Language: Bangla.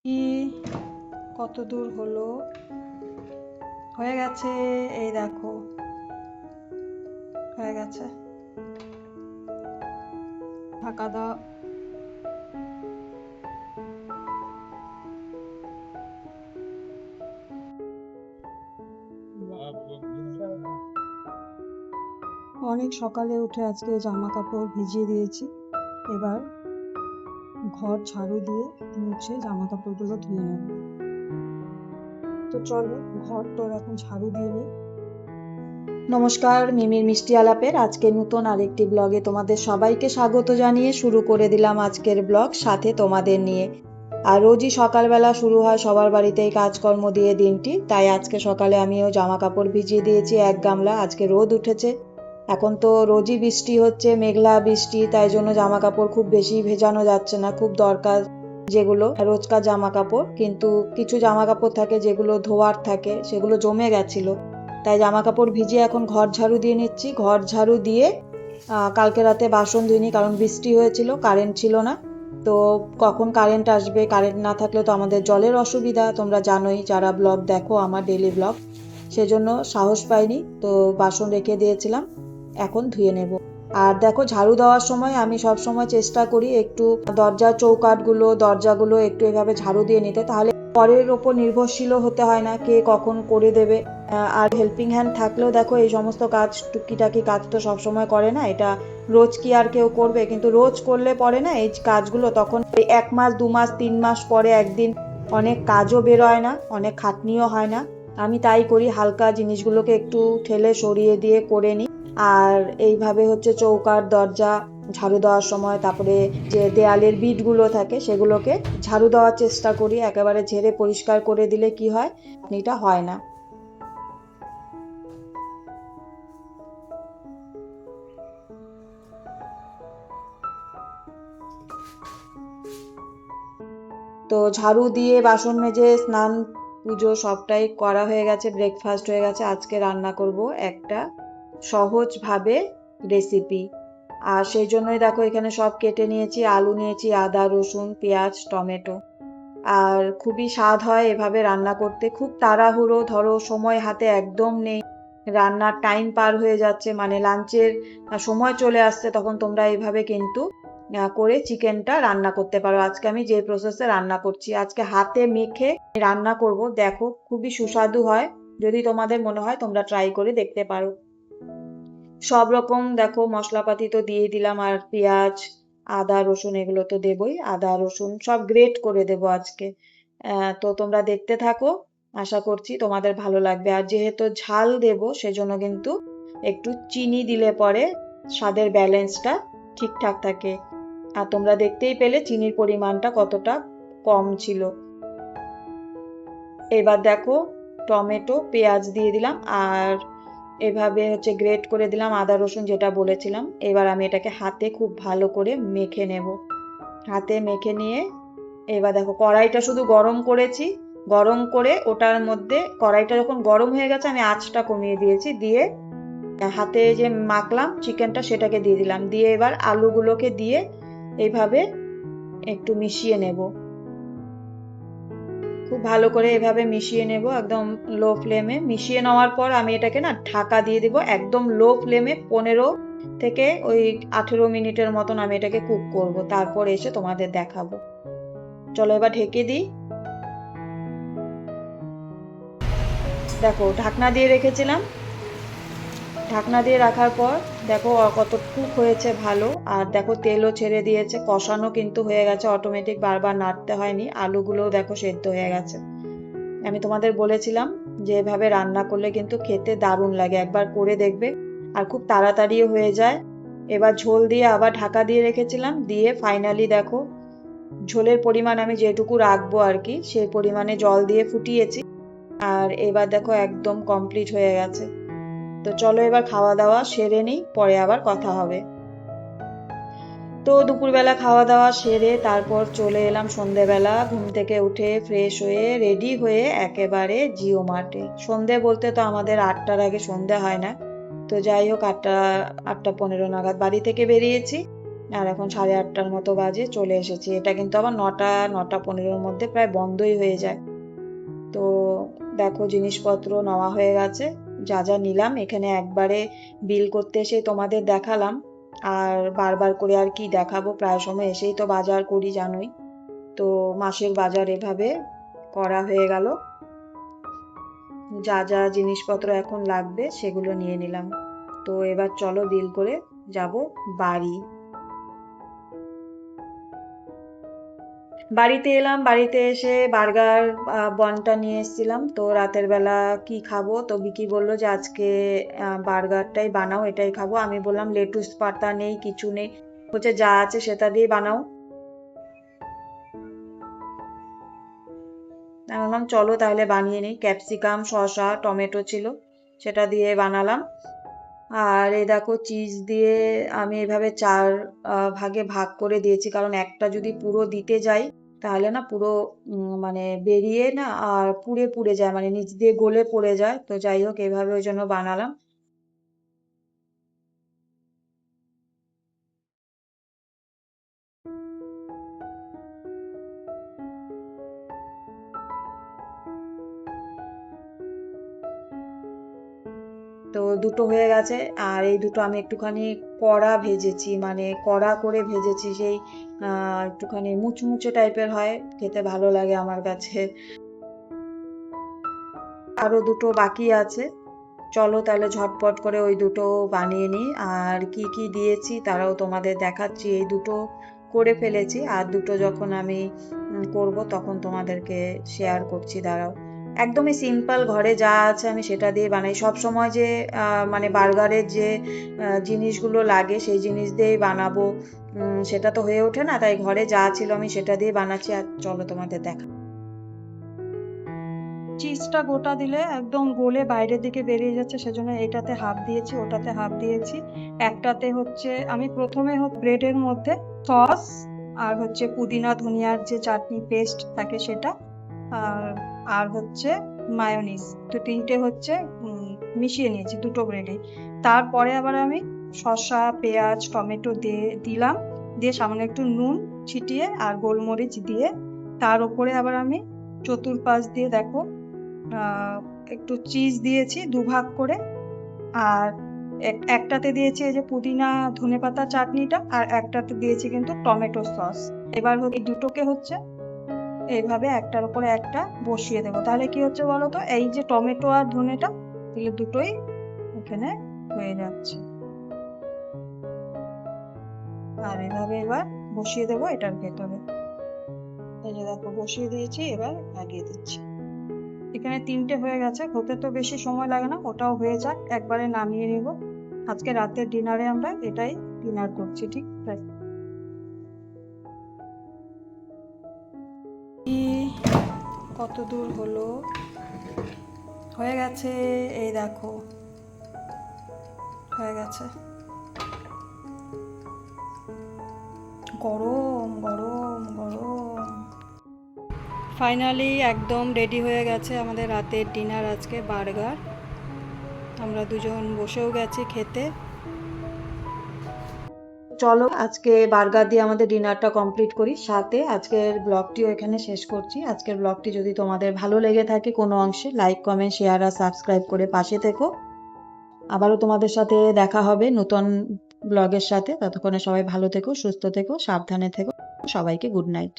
কি কত দূর হলো, হয়ে গেছে। এই দেখো হয়ে গেছে। ঢাকা দাও। অনেক সকালে উঠে আজকে জামা কাপড় ভিজিয়ে দিয়েছি। এবার ঘর ঝাড়ু দিয়ে মুছে জামা কাপড়গুলো ধুয়ে নেব। তো চলো ঘর তোর এখন ঝাড়ু দিয়ে নিই। নমস্কার, মিমির মিষ্টি আলাপের আজকে নতুন আরেকটি ব্লগে তোমাদের সবাইকে স্বাগত জানিয়ে শুরু করে দিলাম আজকের ব্লগ, সাথে তোমাদের নিয়ে। আর রোজই সকালবেলা শুরু হয় সবার বাড়িতেই কাজকর্ম দিয়ে দিনটি, তাই আজকে সকালে আমিও জামা কাপড় ভিজিয়ে দিয়েছি এক গামলা। আজকে রোদ উঠেছে, এখন তো রোজই বৃষ্টি হচ্ছে, মেঘলা বৃষ্টি, তাই জন্য জামা কাপড় খুব বেশি ভেজানো যাচ্ছে না। খুব দরকার যেগুলো রোজকার জামা কাপড়, কিন্তু কিছু জামা কাপড় থাকে যেগুলো ধোয়ার থাকে, সেগুলো জমে গেছিল, তাই জামা কাপড় ভিজিয়ে এখন ঘর ঝাড়ু দিয়ে নিচ্ছি। ঘর ঝাড়ু দিয়ে কালকে রাতে বাসন ধুইনি, কারণ বৃষ্টি হয়েছিল, কারেন্ট ছিল না। তো কখন কারেন্ট আসবে, কারেন্ট না থাকলে তো আমাদের জলের অসুবিধা, তোমরা জানোই যারা ব্লগ দেখো আমার ডেইলি ব্লগ, সেজন্য সাহস পাইনি, তো বাসন রেখে দিয়েছিলাম, এখন ধুয়ে নেব। আর দেখো ঝাড়ু দেওয়ার সময় আমি সব সময় চেষ্টা করি একটু দরজার চৌকাঠগুলো দরজাগুলো একটু এভাবে ঝাড়ু দিয়ে নিতে, তাহলে পরের ওপর নির্ভরশীলও হতে হয় না কে কখন করে দেবে। আর হেল্পিং হ্যান্ড থাকলেও দেখো এই সমস্ত কাজ, টুকিটাকি কাজ তো সবসময় করে না, এটা রোজ কি আর কেউ করবে, কিন্তু রোজ করলে পরে না এই কাজগুলো তখন 1 মাস 2 মাস 3 মাস পরে একদিন অনেক কাজও বেরোয় না, অনেক খাটনিও হয় না। আমি তাই করি, হালকা জিনিসগুলোকে একটু ঠেলে সরিয়ে দিয়ে করে নিই। আর এইভাবে হচ্ছে চৌকাঠ দরজা ঝাড়ু দেওয়ার সময়, তারপরে যে দেয়ালের বিটগুলো থাকে সেগুলোকে ঝাড়ু দেওয়ার চেষ্টা করি, একেবারে ঝেড়ে পরিষ্কার করে দিলে কি হয়, এটা হয় না। তো ঝাড়ু দিয়ে বাসন মেজে স্নান পুজো সবটাই করা হয়ে গেছে, ব্রেকফাস্ট হয়ে গেছে। আজকে রান্না করব একটা সহজভাবে রেসিপি, আর সেই জন্যই দেখো এখানে সব কেটে নিয়েছি, আলু নিয়েছি, আদা রসুন পেঁয়াজ টমেটো। আর খুবই স্বাদ হয় এভাবে রান্না করতে, খুব তাড়াহুড়ো, ধরো সময় হাতে একদম নেই, রান্নার টাইম পার হয়ে যাচ্ছে, মানে লাঞ্চের সময় চলে আসছে, তখন তোমরা এইভাবে কিন্তু করে চিকেনটা রান্না করতে পারো। আজকে আমি যে প্রসেসে রান্না করছি, আজকে হাতে মেখে রান্না করব, দেখো খুবই সুস্বাদু হয়। যদি তোমাদের মনে হয় তোমরা ট্রাই করে দেখতে পারো। সব রকম দেখো মশলাপাতি তো দিয়ে দিলাম, আর পেঁয়াজ আদা রসুন এগুলো তো দেবই, আদা রসুন সব গ্রেট করে দেবো আজকে। তো তোমরা দেখতে থাকো, আশা করছি তোমাদের ভালো লাগবে। আর যেহেতু ঝাল দেবো সেজন্য কিন্তু একটু চিনি দিলে পরে স্বাদের ব্যালেন্সটা ঠিকঠাক থাকে। আর তোমরা দেখতেই পেলে চিনির পরিমাণটা কতটা কম ছিল। এবার দেখো টমেটো পেঁয়াজ দিয়ে দিলাম, আর এভাবে হচ্ছে গ্রেট করে দিলাম আদা রসুন যেটা বলেছিলাম। এবার আমি এটাকে হাতে খুব ভালো করে মেখে নেব। হাতে মেখে নিয়ে এবার দেখো কড়াইটা শুধু গরম করেছি, গরম করে ওটার মধ্যে কড়াইটা যখন গরম হয়ে গেছে আমি আঁচটা কমিয়ে দিয়েছি, দিয়ে হাতে যে মাখলাম চিকেনটা সেটাকে দিয়ে দিলাম, দিয়ে এবার আলুগুলোকে দিয়ে এইভাবে একটু মিশিয়ে নেব। খুব ভালো করে এভাবে মিশিয়ে নেব একদম লো ফ্লেমে। মিশিয়ে নেওয়ার পর আমি এটাকে না ঢাকা দিয়ে দেবো একদম লো ফ্লেমে, 15 থেকে ওই 18 মিনিটের মতন আমি এটাকে কুক করব, তারপর এসে তোমাদের দেখাবো। চলো এবার ঢেকে দিই। দেখো ঢাকনা দিয়ে রেখেছিলাম, ঢাকনা দিয়ে রাখার পর দেখো কত কুক হয়েছে ভালো, আর দেখো তেলও ছেড়ে দিয়েছে, কষানো কিন্তু হয়ে গেছে অটোমেটিক, বারবার নাড়তে হয়নি, আলুগুলোও দেখো সেদ্ধ হয়ে গেছে। আমি তোমাদের বলেছিলাম যে এভাবে রান্না করলে কিন্তু খেতে দারুণ লাগে, একবার করে দেখবে, আর খুব তাড়াতাড়িও হয়ে যায়। এবার ঝোল দিয়ে আবার ঢাকা দিয়ে রেখেছিলাম, দিয়ে ফাইনালি দেখো ঝোলের পরিমাণ আমি যেটুকু রাখবো আর কি সেই পরিমাণে জল দিয়ে ফুটিয়েছি। আর এবার দেখো একদম কমপ্লিট হয়ে গেছে। তো চলো এবার খাওয়া দাওয়া সেরে নিই, পরে আবার কথা হবে। তো দুপুরবেলা খাওয়া দাওয়া সেরে তারপর চলে এলাম সন্ধেবেলা, ঘুম থেকে উঠে ফ্রেশ হয়ে রেডি হয়ে একেবারে জিও মার্টে। সন্ধে বলতে তো আমাদের 8টার আগে সন্ধে হয় না, তো যাই হোক 8টা 8টা 15 নাগাদ বাড়ি থেকে বেরিয়েছি। আর এখন 8:30টার মতো বাজে, চলে এসেছি। এটা কিন্তু আবার 9টা 9টা 15-র মধ্যে প্রায় বন্ধই হয়ে যায়। তো দেখো জিনিসপত্র নেওয়া হয়ে গেছে, যা যা নিলাম এখানে একবারে বিল করতে এসে তোমাদের দেখালাম। আর বারবার করে আর কি দেখাবো, প্রায় সময় এসেই তো বাজার করি জানোই। তো মাসের বাজার এভাবে করা হয়ে গেল। যা যা জিনিসপত্র এখন লাগবে সেগুলো নিয়ে নিলাম। তো এবার চলো বিল করে যাব বাড়ি। বাড়িতে এলাম, বাড়িতে এসে বার্গার বনটা নিয়ে এসেছিলাম। তো রাতের বেলা কি খাবো, তো বিকি বললো যে আজকে বার্গারটাই বানাও, এটাই খাবো। আমি বললাম লেটুস পাতা নেই, কিছু নেই, বলছে যা আছে সেটা দিয়ে বানাও। আমি বললাম চলো তাহলে বানিয়ে নিই। ক্যাপসিকাম শসা টমেটো ছিল, সেটা দিয়ে বানালাম। আর এই দেখো চিজ দিয়ে আমি এভাবে 4 ভাগে ভাগ করে দিয়েছি, কারণ একটা যদি পুরো দিতে যাই তাহলে না পুরো মানে বেরিয়ে না আর পুড়ে পুড়ে যায়, মানে নিচ দিয়ে গলে পড়ে যায়। তো যাই হোক এভাবে ওই জন্য বানালাম। তো দুটো হয়ে গেছে। আর এই দুটো আমি একটুখানি কড়া ভেজেছি, মানে কড়া করে ভেজেছি, সেই একটুখানি মুচমুচে টাইপের হয়, খেতে ভালো লাগে আমার কাছে। আরো দুটো বাকি আছে, চলো তাহলে ঝটপট করে ওই দুটো বানিয়ে নিই। আর কি কি দিয়েছি তারাও তোমাদের দেখাচ্ছি। এই দুটো করে ফেলেছি, আর দুটো যখন আমি করব তখন তোমাদেরকে শেয়ার করছি, দাঁড়াও। একদমই সিম্পল, ঘরে যা আছে আমি সেটা দিয়ে বানাই সব সময়। যে মানে বার্গারের যে জিনিসগুলো লাগে সেই জিনিস দিয়েই বানাবো সেটা তো হয়ে ওঠে না, তাই ঘরে যা ছিল আমি সেটা দিয়ে বানাচ্ছি। আর চলো তোমাদের দেখা। চিজটা গোটা দিলে একদম গলে বাইরের দিকে বেরিয়ে যাচ্ছে, সেজন্য এটাতে হাফ দিয়েছি, ওটাতে হাফ দিয়েছি। একটাতে হচ্ছে আমি প্রথমে ব্রেডের মধ্যে সস আর হচ্ছে পুদিনা ধনিয়ার যে চাটনি পেস্ট থাকে সেটা, আর আর হচ্ছে মায়োনিজ, তো তিনটে হচ্ছে মিশিয়ে নিয়েছি দুটো ব্রেডে। তারপরে আবার আমি শসা পেঁয়াজ টমেটো দিয়ে দিলাম, দিয়ে সামান্য একটু নুন ছিটিয়ে আর গোলমরিচ দিয়ে তার উপরে আবার আমি চতুর্পাশ দিয়ে দেখো একটু চিজ দিয়েছি 2 ভাগ করে। আর একটাতে দিয়েছি এই যে পুদিনা ধনেপাতা চাটনিটা, আর একটাতে দিয়েছি কিন্তু টমেটো সস। এবার এই দুটোকে হচ্ছে এইভাবে একটার উপরে একটা বসিয়ে দেবো, তাহলে কি হচ্ছে বলো তো, এই যে টমেটো আর ধনেটা তাহলে দুটোই এখানে হয়ে যাচ্ছে। আর এভাবে এবার বসিয়ে দেবো এটার ভেতরে। এই যে দেখো বসিয়ে দিয়েছি, এবার লাগিয়ে দিচ্ছি। এখানে 3টে হয়ে গেছে, হতে তো বেশি সময় লাগে না, ওটাও হয়ে যাক, একবারে নামিয়ে নিব। আজকে রাতের ডিনারে আমরা এটাই ডিনার করছি, ঠিক তাই। কত দূর হলো, হয়ে গেছে, এই দেখো হয়ে গেছে। গরম গরম গরম। ফাইনালি একদম রেডি হয়ে গেছে আমাদের রাতের ডিনার, আজকে বার্গার। আমরা দুজন বসেও গেছি খেতে। চলো আজকে বার্গার দিয়ে আমাদের ডিনারটা কমপ্লিট করি, সাথে আজকের ব্লগটিও এখানে শেষ করছি। আজকের ব্লগটি যদি তোমাদের ভালো লেগে থাকে কোনো অংশে, লাইক কমেন্ট শেয়ার আর সাবস্ক্রাইব করে পাশে থেকো। আবারও তোমাদের সাথে দেখা হবে নতুন ব্লগের সাথে। ততক্ষণে সবাই ভালো থেকো, সুস্থ থেকো, সাবধানে থেকো। সবাইকে গুড নাইট।